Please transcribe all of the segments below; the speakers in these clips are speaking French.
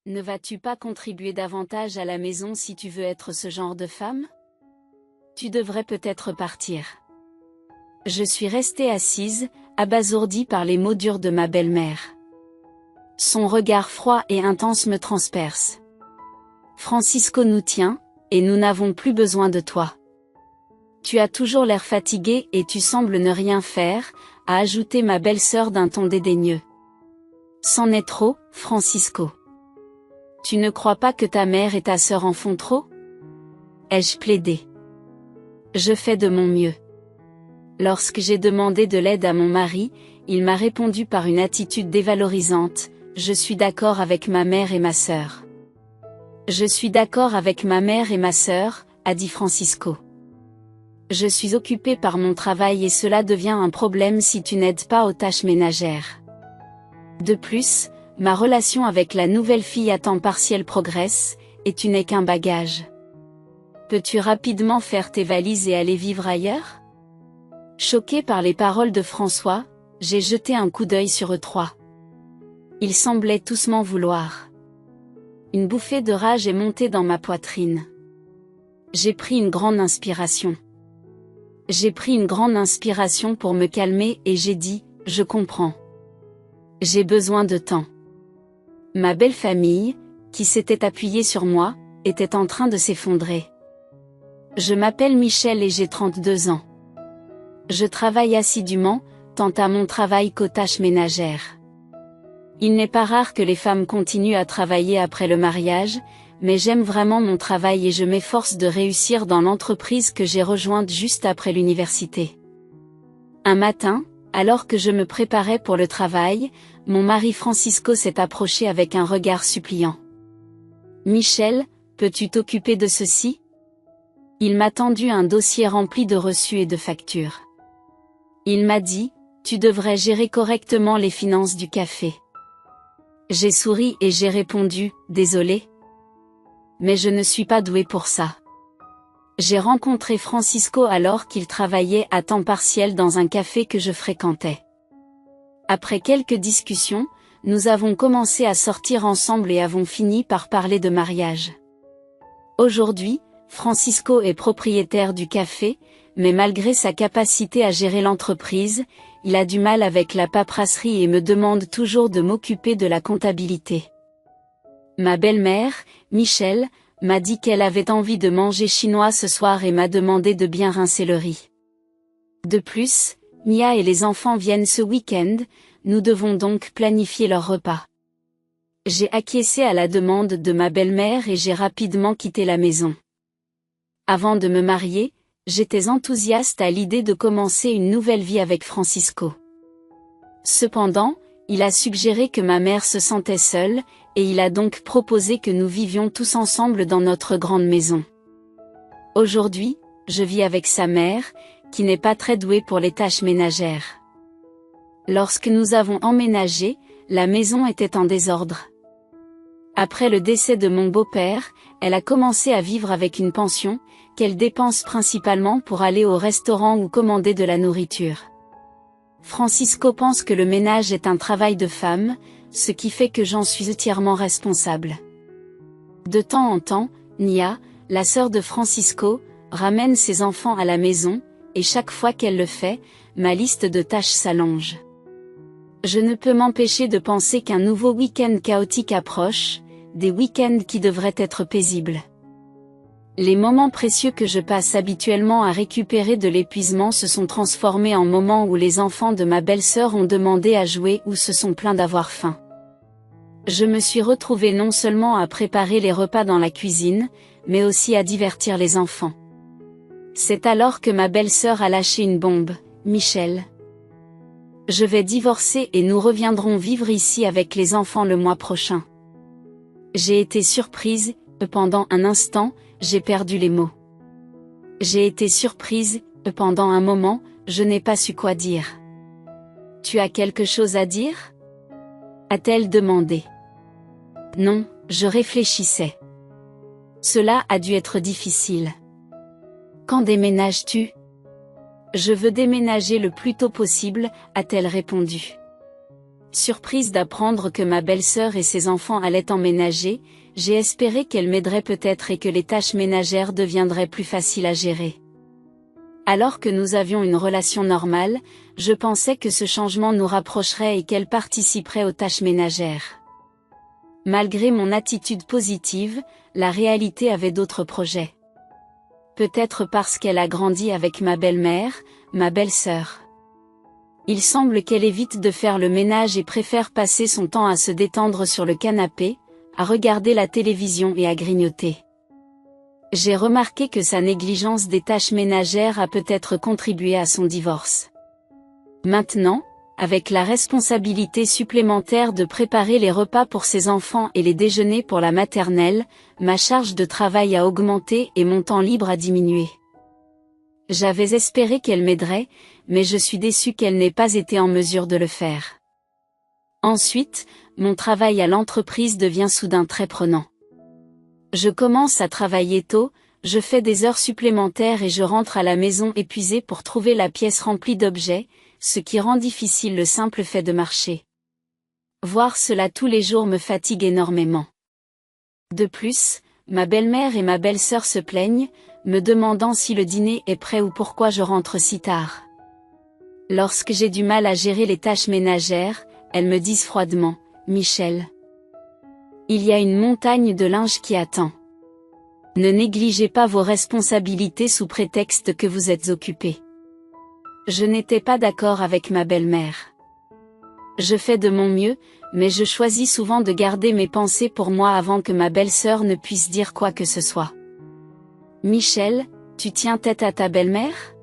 Ne vas-tu pas contribuer davantage à la maison si tu veux être ce genre de femme? Tu devrais peut-être partir. Je suis restée assise, abasourdie par les mots durs de ma belle-mère. Son regard froid et intense me transperce. Francisco nous tient, et nous n'avons plus besoin de toi. Tu as toujours l'air fatigué et tu sembles ne rien faire, a ajouté ma belle-sœur d'un ton dédaigneux. C'en est trop, Francisco. Tu ne crois pas que ta mère et ta sœur en font trop? Ai-je plaidé. Je fais de mon mieux. Lorsque j'ai demandé de l'aide à mon mari, il m'a répondu par une attitude dévalorisante, « Je suis d'accord avec ma mère et ma sœur. » Je suis d'accord avec ma mère et ma sœur, a dit Francisco. Je suis occupé par mon travail et cela devient un problème si tu n'aides pas aux tâches ménagères. De plus, ma relation avec la nouvelle fille à temps partiel progresse, et tu n'es qu'un bagage. Peux-tu rapidement faire tes valises et aller vivre ailleurs? Choquée par les paroles de François, j'ai jeté un coup d'œil sur eux trois. Ils semblaient tous m'en vouloir. Une bouffée de rage est montée dans ma poitrine. J'ai pris une grande inspiration. J'ai pris une grande inspiration pour me calmer et j'ai dit, je comprends. J'ai besoin de temps. Ma belle famille, qui s'était appuyée sur moi, était en train de s'effondrer. Je m'appelle Michel et j'ai 32 ans. Je travaille assidûment, tant à mon travail qu'aux tâches ménagères. Il n'est pas rare que les femmes continuent à travailler après le mariage, mais j'aime vraiment mon travail et je m'efforce de réussir dans l'entreprise que j'ai rejointe juste après l'université. Un matin, alors que je me préparais pour le travail, mon mari Francisco s'est approché avec un regard suppliant. « Michel, peux-tu t'occuper de ceci ?» Il m'a tendu un dossier rempli de reçus et de factures. Il m'a dit, « Tu devrais gérer correctement les finances du café. » J'ai souri et j'ai répondu, « Désolé. Mais je ne suis pas douée pour ça. » J'ai rencontré Francisco alors qu'il travaillait à temps partiel dans un café que je fréquentais. Après quelques discussions, nous avons commencé à sortir ensemble et avons fini par parler de mariage. Aujourd'hui, Francisco est propriétaire du café, mais malgré sa capacité à gérer l'entreprise, il a du mal avec la paperasserie et me demande toujours de m'occuper de la comptabilité. Ma belle-mère, Michel, m'a dit qu'elle avait envie de manger chinois ce soir et m'a demandé de bien rincer le riz. De plus, Mia et les enfants viennent ce week-end, nous devons donc planifier leur repas. J'ai acquiescé à la demande de ma belle-mère et j'ai rapidement quitté la maison. Avant de me marier, j'étais enthousiaste à l'idée de commencer une nouvelle vie avec Francisco. Cependant, il a suggéré que ma mère se sentait seule, et il a donc proposé que nous vivions tous ensemble dans notre grande maison. Aujourd'hui, je vis avec sa mère, qui n'est pas très douée pour les tâches ménagères. Lorsque nous avons emménagé, la maison était en désordre. Après le décès de mon beau-père, elle a commencé à vivre avec une pension, qu'elle dépense principalement pour aller au restaurant ou commander de la nourriture. Francisco pense que le ménage est un travail de femme, ce qui fait que j'en suis entièrement responsable. De temps en temps, Nia, la sœur de Francisco, ramène ses enfants à la maison, et chaque fois qu'elle le fait, ma liste de tâches s'allonge. Je ne peux m'empêcher de penser qu'un nouveau week-end chaotique approche, des week-ends qui devraient être paisibles. Les moments précieux que je passe habituellement à récupérer de l'épuisement se sont transformés en moments où les enfants de ma belle-sœur ont demandé à jouer ou se sont plaints d'avoir faim. Je me suis retrouvée non seulement à préparer les repas dans la cuisine, mais aussi à divertir les enfants. C'est alors que ma belle-sœur a lâché une bombe, « Michel. Je vais divorcer et nous reviendrons vivre ici avec les enfants le mois prochain. » J'ai été surprise, pendant un instant, j'ai perdu les mots. J'ai été surprise, pendant un moment, je n'ai pas su quoi dire. « Tu as quelque chose à dire ?» a-t-elle demandé. Non, je réfléchissais. Cela a dû être difficile. Quand « Je veux déménager le plus tôt possible, a-t-elle répondu. Surprise d'apprendre que ma belle-sœur et ses enfants allaient emménager, j'ai espéré qu'elle m'aiderait peut-être et que les tâches ménagères deviendraient plus faciles à gérer. Alors que nous avions une relation normale, je pensais que ce changement nous rapprocherait et qu'elle participerait aux tâches ménagères. Malgré mon attitude positive, la réalité avait d'autres projets. Peut-être parce qu'elle a grandi avec ma belle-mère, ma belle-sœur. Il semble qu'elle évite de faire le ménage et préfère passer son temps à se détendre sur le canapé, à regarder la télévision et à grignoter. J'ai remarqué que sa négligence des tâches ménagères a peut-être contribué à son divorce. Maintenant, avec la responsabilité supplémentaire de préparer les repas pour ses enfants et les déjeuners pour la maternelle, ma charge de travail a augmenté et mon temps libre a diminué. J'avais espéré qu'elle m'aiderait, mais je suis déçue qu'elle n'ait pas été en mesure de le faire. Ensuite, mon travail à l'entreprise devient soudain très prenant. Je commence à travailler tôt, je fais des heures supplémentaires et je rentre à la maison épuisée pour trouver la pièce remplie d'objets, ce qui rend difficile le simple fait de marcher. Voir cela tous les jours me fatigue énormément. De plus, ma belle-mère et ma belle-sœur se plaignent, me demandant si le dîner est prêt ou pourquoi je rentre si tard. Lorsque j'ai du mal à gérer les tâches ménagères, elles me disent froidement, « Michel, il y a une montagne de linge qui attend. Ne négligez pas vos responsabilités sous prétexte que vous êtes occupé. » Je n'étais pas d'accord avec ma belle-mère. Je fais de mon mieux, mais je choisis souvent de garder mes pensées pour moi avant que ma belle-sœur ne puisse dire quoi que ce soit. « Michel, tu tiens tête à ta belle-mère ?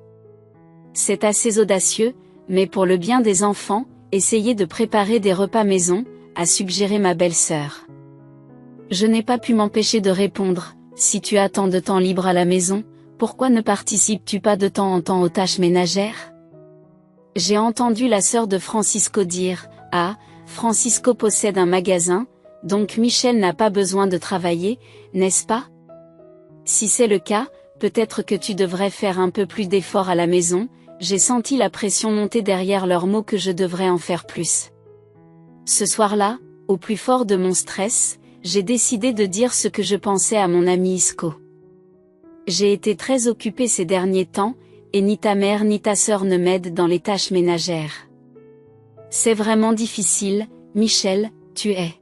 C'est assez audacieux, mais pour le bien des enfants, essayez de préparer des repas maison, » a suggéré ma belle-sœur. Je n'ai pas pu m'empêcher de répondre, « Si tu as tant de temps libre à la maison, pourquoi ne participes-tu pas de temps en temps aux tâches ménagères ?» J'ai entendu la sœur de Francisco dire, « Ah, Francisco possède un magasin, donc Michel n'a pas besoin de travailler, n'est-ce pas ? Si c'est le cas, peut-être que tu devrais faire un peu plus d'efforts à la maison. » J'ai senti la pression monter derrière leurs mots que je devrais en faire plus. Ce soir-là, au plus fort de mon stress, j'ai décidé de dire ce que je pensais à mon ami Isco. J'ai été très occupée ces derniers temps, et ni ta mère ni ta sœur ne m'aident dans les tâches ménagères. C'est vraiment difficile, Michel, tu es.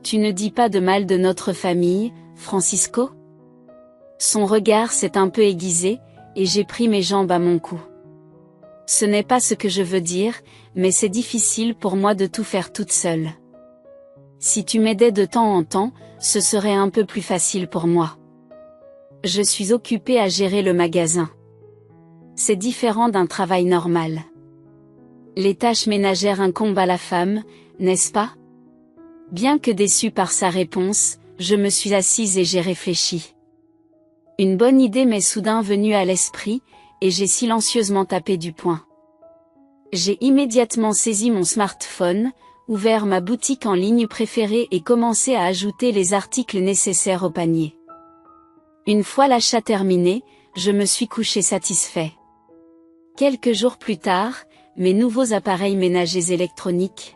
Tu ne dis pas de mal de notre famille, Francisco ? Son regard s'est un peu aiguisé, et j'ai pris mes jambes à mon cou. Ce n'est pas ce que je veux dire, mais c'est difficile pour moi de tout faire toute seule. Si tu m'aidais de temps en temps, ce serait un peu plus facile pour moi. Je suis occupée à gérer le magasin. C'est différent d'un travail normal. Les tâches ménagères incombent à la femme, n'est-ce pas ? Bien que déçue par sa réponse, je me suis assise et j'ai réfléchi. Une bonne idée m'est soudain venue à l'esprit, et j'ai silencieusement tapé du poing. J'ai immédiatement saisi mon smartphone, ouvert ma boutique en ligne préférée et commencé à ajouter les articles nécessaires au panier. Une fois l'achat terminé, je me suis couché satisfait. Quelques jours plus tard, mes nouveaux appareils ménagers électroniques,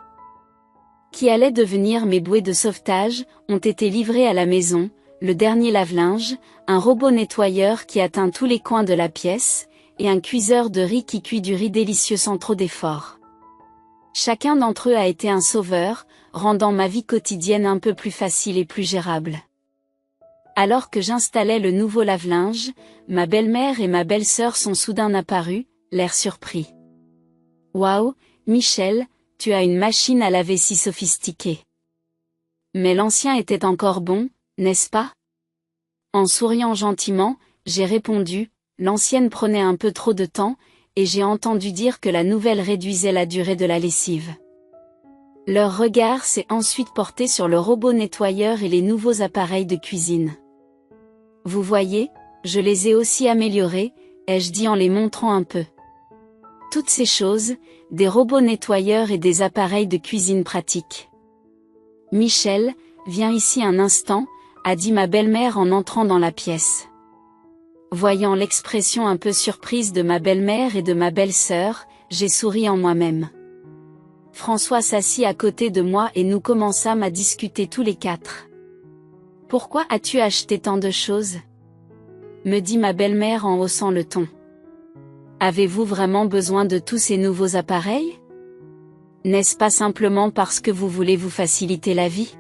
qui allaient devenir mes bouées de sauvetage, ont été livrés à la maison, le dernier lave-linge, un robot nettoyeur qui atteint tous les coins de la pièce, et un cuiseur de riz qui cuit du riz délicieux sans trop d'efforts. Chacun d'entre eux a été un sauveur, rendant ma vie quotidienne un peu plus facile et plus gérable. Alors que j'installais le nouveau lave-linge, ma belle-mère et ma belle-sœur sont soudain apparues, l'air surpris. « Waouh, Michel, tu as une machine à laver si sophistiquée. Mais l'ancien était encore bon, n'est-ce pas ? » En souriant gentiment, j'ai répondu, l'ancienne prenait un peu trop de temps, et j'ai entendu dire que la nouvelle réduisait la durée de la lessive. Leur regard s'est ensuite porté sur le robot nettoyeur et les nouveaux appareils de cuisine. Vous voyez, je les ai aussi améliorés, ai-je dit en les montrant un peu. Toutes ces choses, des robots nettoyeurs et des appareils de cuisine pratiques. Michel, viens ici un instant, a dit ma belle-mère en entrant dans la pièce. Voyant l'expression un peu surprise de ma belle-mère et de ma belle-sœur, j'ai souri en moi-même. François s'assit à côté de moi et nous commençâmes à discuter tous les quatre. « Pourquoi as-tu acheté tant de choses ?» me dit ma belle-mère en haussant le ton. « Avez-vous vraiment besoin de tous ces nouveaux appareils ? N'est-ce pas simplement parce que vous voulez vous faciliter la vie ? »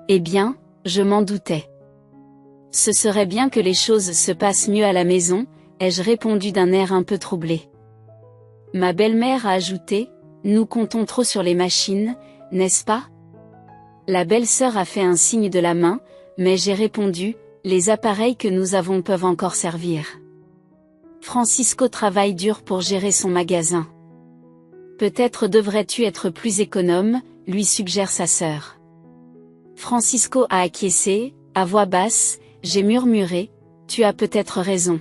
Eh bien, je m'en doutais. « Ce serait bien que les choses se passent mieux à la maison », ai-je répondu d'un air un peu troublé. Ma belle-mère a ajouté, « Nous comptons trop sur les machines, n'est-ce pas ?» La belle-sœur a fait un signe de la main, mais j'ai répondu, « Les appareils que nous avons peuvent encore servir. » Francisco travaille dur pour gérer son magasin. « Peut-être devrais-tu être plus économe », lui suggère sa sœur. Francisco a acquiescé, à voix basse, j'ai murmuré, « Tu as peut-être raison. »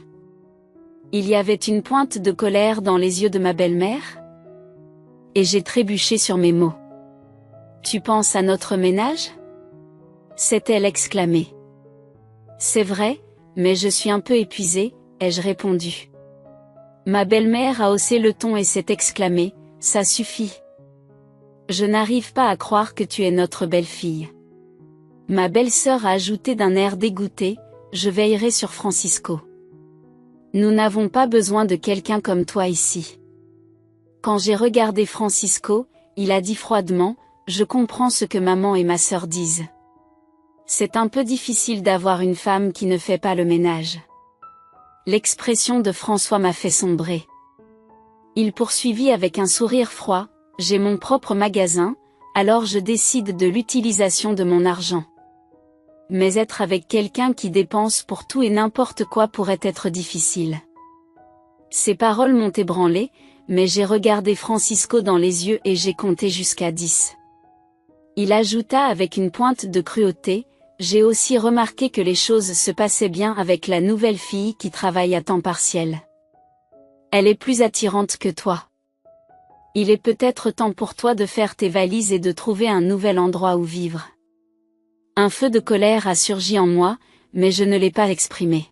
Il y avait une pointe de colère dans les yeux de ma belle-mère ? Et j'ai trébuché sur mes mots. « Tu penses à notre ménage ?» s'est-elle exclamée. « C'est vrai, mais je suis un peu épuisée, ai-je répondu. Ma belle-mère a haussé le ton et s'est exclamée, « Ça suffit. Je n'arrive pas à croire que tu es notre belle-fille. » Ma belle-sœur a ajouté d'un air dégoûté, « Je veillerai sur Francisco. Nous n'avons pas besoin de quelqu'un comme toi ici. » Quand j'ai regardé Francisco, il a dit froidement, « Je comprends ce que maman et ma sœur disent. C'est un peu difficile d'avoir une femme qui ne fait pas le ménage. » L'expression de François m'a fait sombrer. Il poursuivit avec un sourire froid, « J'ai mon propre magasin, alors je décide de l'utilisation de mon argent. Mais être avec quelqu'un qui dépense pour tout et n'importe quoi pourrait être difficile. » Ces paroles m'ont ébranlé, mais j'ai regardé Francisco dans les yeux et j'ai compté jusqu'à 10. Il ajouta avec une pointe de cruauté, « J'ai aussi remarqué que les choses se passaient bien avec la nouvelle fille qui travaille à temps partiel. Elle est plus attirante que toi. Il est peut-être temps pour toi de faire tes valises et de trouver un nouvel endroit où vivre. » Un feu de colère a surgi en moi, mais je ne l'ai pas exprimé.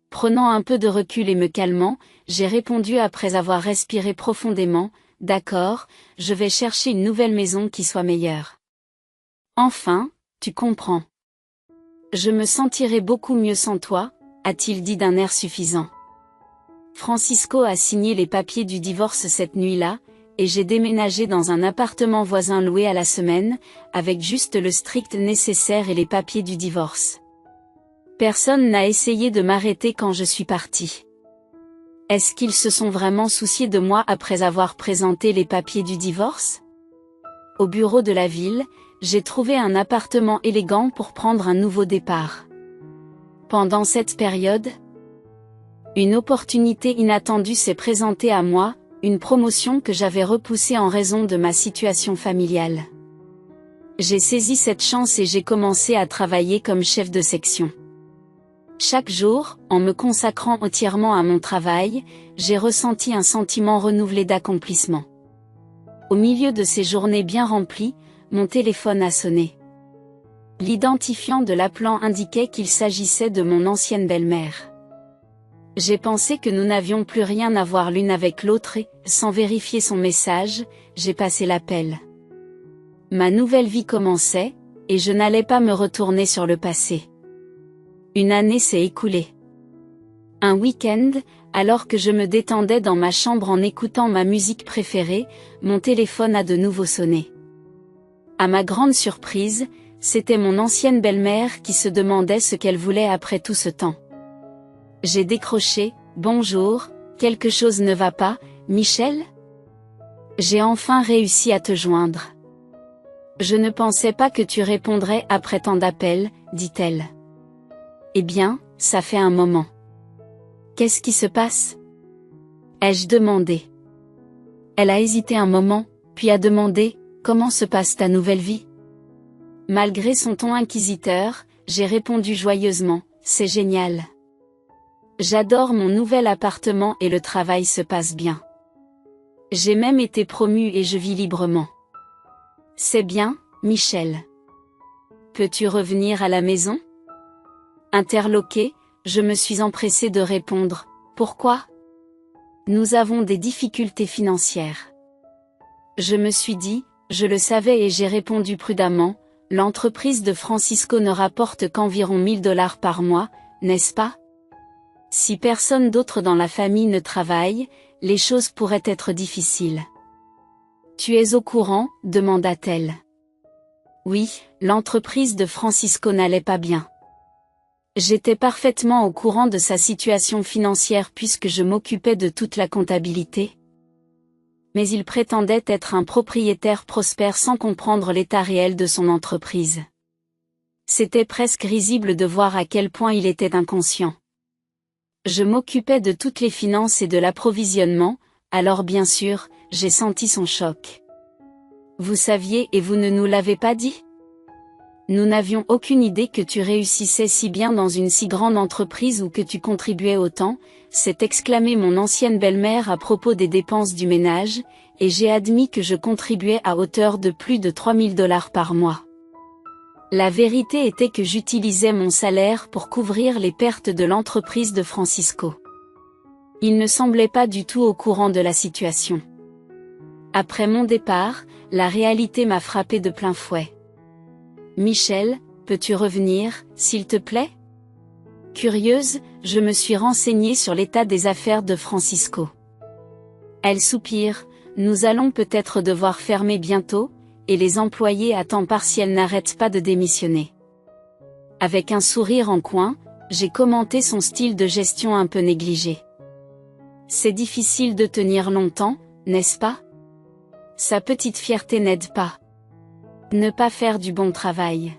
Prenant un peu de recul et me calmant, j'ai répondu après avoir respiré profondément, « D'accord, je vais chercher une nouvelle maison qui soit meilleure. Enfin, tu comprends. Je me sentirai beaucoup mieux sans toi, » a-t-il dit d'un air suffisant. Francisco a signé les papiers du divorce cette nuit-là, et j'ai déménagé dans un appartement voisin loué à la semaine, avec juste le strict nécessaire et les papiers du divorce. Personne n'a essayé de m'arrêter quand je suis partie. Est-ce qu'ils se sont vraiment souciés de moi après avoir présenté les papiers du divorce ? Au bureau de la ville, j'ai trouvé un appartement élégant pour prendre un nouveau départ. Pendant cette période, une opportunité inattendue s'est présentée à moi, une promotion que j'avais repoussée en raison de ma situation familiale. J'ai saisi cette chance et j'ai commencé à travailler comme chef de section. Chaque jour, en me consacrant entièrement à mon travail, j'ai ressenti un sentiment renouvelé d'accomplissement. Au milieu de ces journées bien remplies, mon téléphone a sonné. L'identifiant de l'appelant indiquait qu'il s'agissait de mon ancienne belle-mère. J'ai pensé que nous n'avions plus rien à voir l'une avec l'autre et, sans vérifier son message, j'ai passé l'appel. Ma nouvelle vie commençait, et je n'allais pas me retourner sur le passé. Une année s'est écoulée. Un week-end, alors que je me détendais dans ma chambre en écoutant ma musique préférée, mon téléphone a de nouveau sonné. À ma grande surprise, c'était mon ancienne belle-mère qui se demandait ce qu'elle voulait après tout ce temps. J'ai décroché, « Bonjour, quelque chose ne va pas, Michel ? J'ai enfin réussi à te joindre. Je ne pensais pas que tu répondrais après tant d'appels, dit-elle. Eh bien, ça fait un moment. Qu'est-ce qui se passe ? Ai-je demandé. Elle a hésité un moment, puis a demandé, comment se passe ta nouvelle vie ? Malgré son ton inquisiteur, j'ai répondu joyeusement, c'est génial. J'adore mon nouvel appartement et le travail se passe bien. J'ai même été promue et je vis librement. C'est bien, Michel. Peux-tu revenir à la maison ? Interloquée, je me suis empressée de répondre, pourquoi ? Nous avons des difficultés financières. Je me suis dit, je le savais et j'ai répondu prudemment, l'entreprise de Francisco ne rapporte qu'environ 1 000 $ par mois, n'est-ce pas? Si personne d'autre dans la famille ne travaille, les choses pourraient être difficiles. Tu es au courant? Demanda-t-elle. Oui, l'entreprise de Francisco n'allait pas bien. J'étais parfaitement au courant de sa situation financière puisque je m'occupais de toute la comptabilité. Mais il prétendait être un propriétaire prospère sans comprendre l'état réel de son entreprise. C'était presque risible de voir à quel point il était inconscient. Je m'occupais de toutes les finances et de l'approvisionnement, alors bien sûr, j'ai senti son choc. Vous saviez et vous ne nous l'avez pas dit? Nous n'avions aucune idée que tu réussissais si bien dans une si grande entreprise ou que tu contribuais autant, s'est exclamée mon ancienne belle-mère à propos des dépenses du ménage, et j'ai admis que je contribuais à hauteur de plus de 3 000 $ par mois. La vérité était que j'utilisais mon salaire pour couvrir les pertes de l'entreprise de Francisco. Il ne semblait pas du tout au courant de la situation. Après mon départ, la réalité m'a frappé de plein fouet. Michel, peux-tu revenir, s'il te plaît? Curieuse, je me suis renseignée sur l'état des affaires de Francisco. Elle soupire, nous allons peut-être devoir fermer bientôt, et les employés à temps partiel n'arrêtent pas de démissionner. Avec un sourire en coin, j'ai commenté son style de gestion un peu négligé. C'est difficile de tenir longtemps, n'est-ce pas? Sa petite fierté n'aide pas. Ne pas faire du bon travail.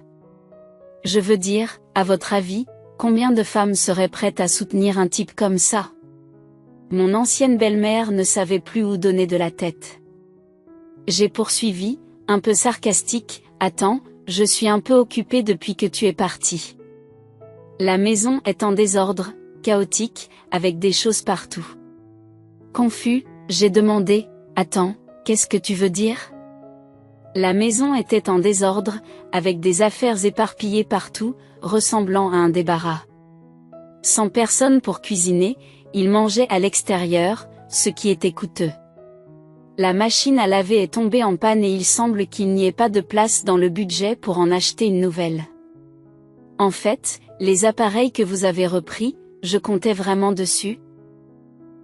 Je veux dire, à votre avis, combien de femmes seraient prêtes à soutenir un type comme ça? Mon ancienne belle-mère ne savait plus où donner de la tête. J'ai poursuivi, un peu sarcastique, attends, je suis un peu occupée depuis que tu es parti. La maison est en désordre, chaotique, avec des choses partout. Confus, j'ai demandé, attends, qu'est-ce que tu veux dire? La maison était en désordre, avec des affaires éparpillées partout, ressemblant à un débarras. Sans personne pour cuisiner, ils mangeaient à l'extérieur, ce qui était coûteux. La machine à laver est tombée en panne et il semble qu'il n'y ait pas de place dans le budget pour en acheter une nouvelle. En fait, les appareils que vous avez repris, je comptais vraiment dessus?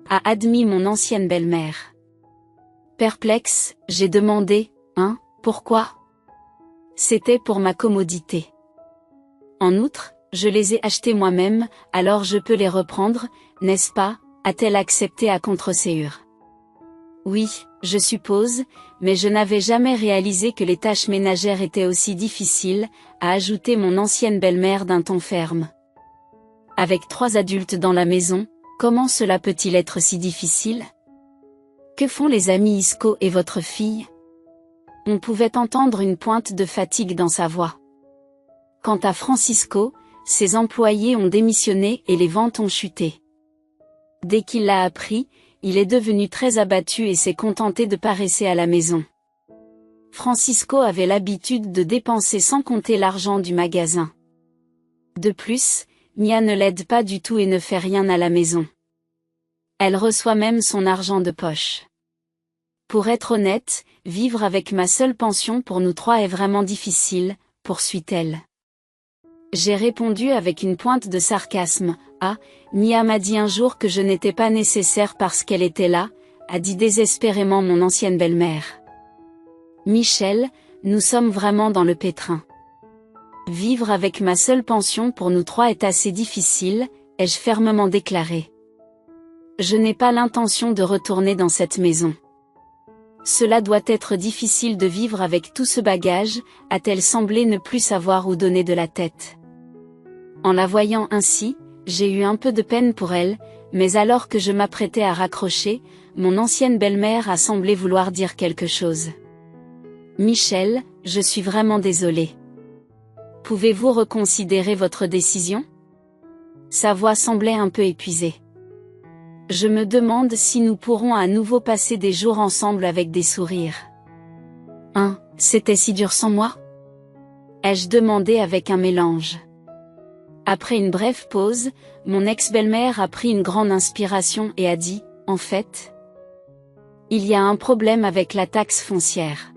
A admis mon ancienne belle-mère. Perplexe, j'ai demandé, hein? Pourquoi? C'était pour ma commodité. En outre, je les ai achetés moi-même, alors je peux les reprendre, n'est-ce pas? A-t-elle accepté à contre-séure. Oui, je suppose, mais je n'avais jamais réalisé que les tâches ménagères étaient aussi difficiles, a ajouté mon ancienne belle-mère d'un ton ferme. Avec 3 adultes dans la maison, comment cela peut-il être si difficile? Que font les amis Isco et votre fille? On pouvait entendre une pointe de fatigue dans sa voix. Quant à Francisco, ses employés ont démissionné et les ventes ont chuté. Dès qu'il l'a appris, il est devenu très abattu et s'est contenté de paresser à la maison. Francisco avait l'habitude de dépenser sans compter l'argent du magasin. De plus, Mia ne l'aide pas du tout et ne fait rien à la maison. Elle reçoit même son argent de poche. Pour être honnête, vivre avec ma seule pension pour nous 3 est vraiment difficile, poursuit-elle. J'ai répondu avec une pointe de sarcasme. Ah, Mia m'a dit un jour que je n'étais pas nécessaire parce qu'elle était là, a dit désespérément mon ancienne belle-mère. Michel, nous sommes vraiment dans le pétrin. Vivre avec ma seule pension pour nous 3 est assez difficile, ai-je fermement déclaré. Je n'ai pas l'intention de retourner dans cette maison. Cela doit être difficile de vivre avec tout ce bagage, a-t-elle semblé ne plus savoir où donner de la tête. En la voyant ainsi, j'ai eu un peu de peine pour elle, mais alors que je m'apprêtais à raccrocher, mon ancienne belle-mère a semblé vouloir dire quelque chose. Michel, je suis vraiment désolée. Pouvez-vous reconsidérer votre décision? Sa voix semblait un peu épuisée. Je me demande si nous pourrons à nouveau passer des jours ensemble avec des sourires. Hein, c'était si dur sans moi? Ai-je demandé avec un mélange. Après une brève pause, mon ex-belle-mère a pris une grande inspiration et a dit, en fait. Il y a un problème avec la taxe foncière.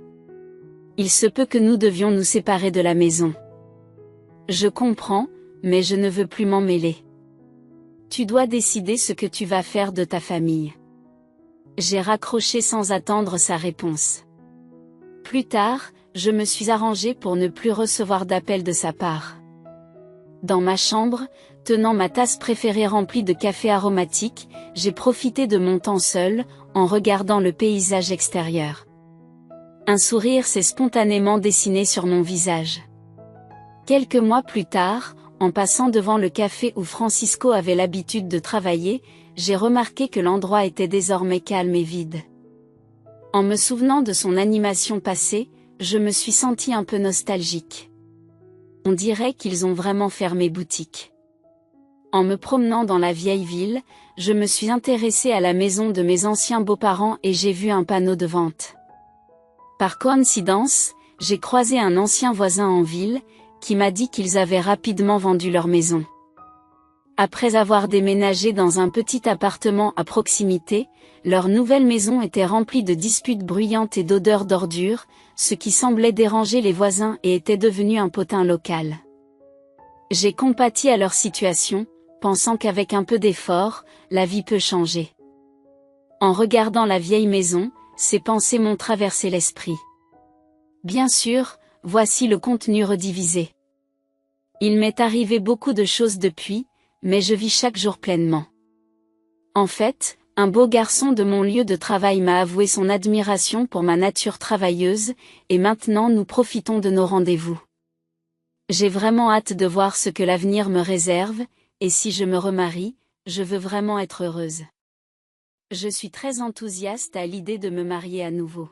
Il se peut que nous devions nous séparer de la maison. Je comprends, mais je ne veux plus m'en mêler. Tu dois décider ce que tu vas faire de ta famille. J'ai raccroché sans attendre sa réponse. Plus tard, je me suis arrangé pour ne plus recevoir d'appels de sa part. Dans ma chambre, tenant ma tasse préférée remplie de café aromatique, j'ai profité de mon temps seul, en regardant le paysage extérieur. Un sourire s'est spontanément dessiné sur mon visage. Quelques mois plus tard, en passant devant le café où Francisco avait l'habitude de travailler, j'ai remarqué que l'endroit était désormais calme et vide. En me souvenant de son animation passée, je me suis senti un peu nostalgique. On dirait qu'ils ont vraiment fermé boutique. En me promenant dans la vieille ville, je me suis intéressée à la maison de mes anciens beaux-parents et j'ai vu un panneau de vente. Par coïncidence, j'ai croisé un ancien voisin en ville, qui m'a dit qu'ils avaient rapidement vendu leur maison. Après avoir déménagé dans un petit appartement à proximité, leur nouvelle maison était remplie de disputes bruyantes et d'odeurs d'ordures, ce qui semblait déranger les voisins et était devenu un potin local. J'ai compati à leur situation, pensant qu'avec un peu d'effort, la vie peut changer. En regardant la vieille maison, ces pensées m'ont traversé l'esprit. Bien sûr, voici le contenu redivisé. Il m'est arrivé beaucoup de choses depuis, mais je vis chaque jour pleinement. En fait, un beau garçon de mon lieu de travail m'a avoué son admiration pour ma nature travailleuse, et maintenant nous profitons de nos rendez-vous. J'ai vraiment hâte de voir ce que l'avenir me réserve, et si je me remarie, je veux vraiment être heureuse. Je suis très enthousiaste à l'idée de me marier à nouveau.